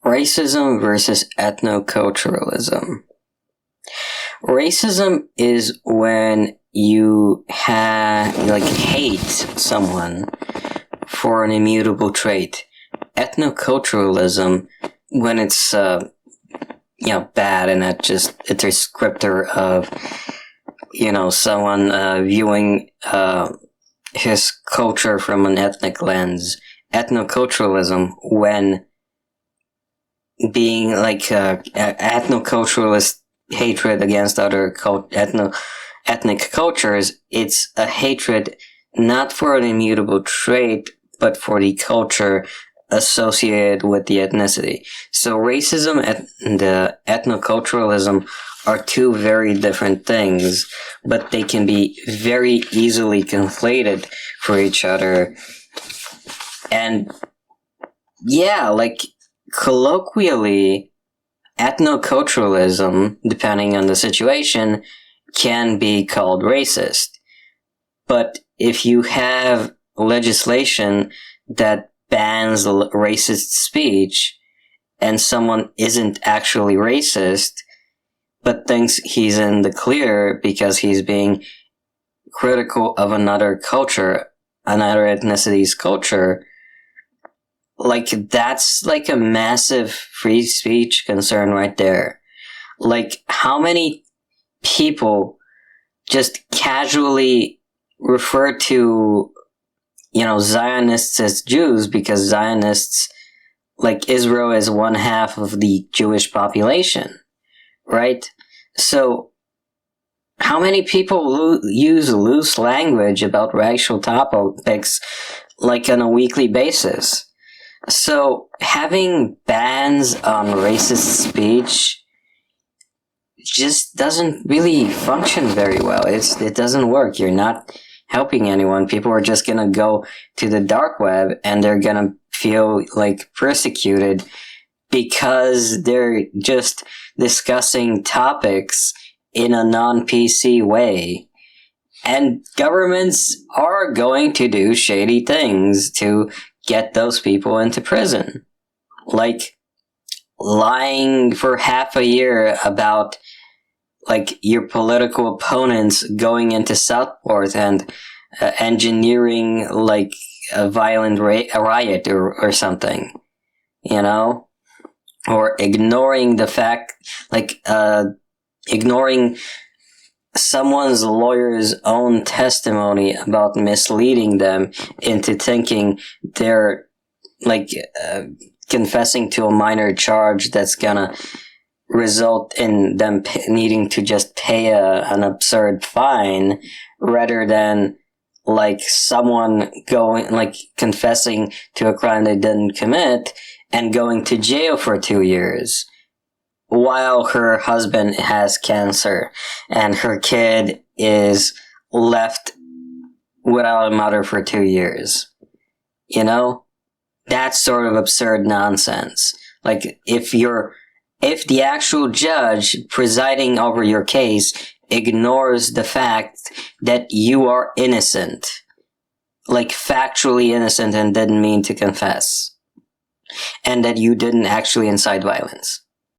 Racism versus ethnoculturalism. Racism is when you hate someone for an immutable trait. Ethnoculturalism, when it's bad and it's a descriptor of someone viewing his culture from an ethnic lens. Ethnoculturalism, when being ethnoculturalist hatred against other ethnic cultures, it's a hatred not for an immutable trait, but for the culture associated with the ethnicity. So racism and ethnoculturalism are two very different things, but they can be very easily conflated for each other. And colloquially, ethnoculturalism, depending on the situation, can be called racist. But if you have legislation that bans racist speech, and someone isn't actually racist, but thinks he's in the clear because he's being critical of another culture, another ethnicity's culture, that's a massive free speech concern right there. How many people just casually refer to, Zionists as Jews because Zionists, Israel is one half of the Jewish population, right? So, how many people use loose language about racial topics, on a weekly basis? So, having bans on racist speech just doesn't really function very well. It doesn't work. You're not helping anyone. People are just gonna go to the dark web and they're gonna feel persecuted because they're just discussing topics in a non-PC way. And governments are going to do shady things to get those people into prison. Lying for half a year about your political opponents going into Southport and engineering a violent riot or something, or ignoring the fact, ignoring someone's lawyer's own testimony about misleading them into thinking they're confessing to a minor charge that's gonna result in them needing to just pay an absurd fine, rather than someone going confessing to a crime they didn't commit and going to jail for 2 years while her husband has cancer and her kid is left without a mother for 2 years. That's sort of absurd nonsense. If the actual judge presiding over your case ignores the fact that you are innocent, factually innocent and didn't mean to confess, and that you didn't actually incite violence,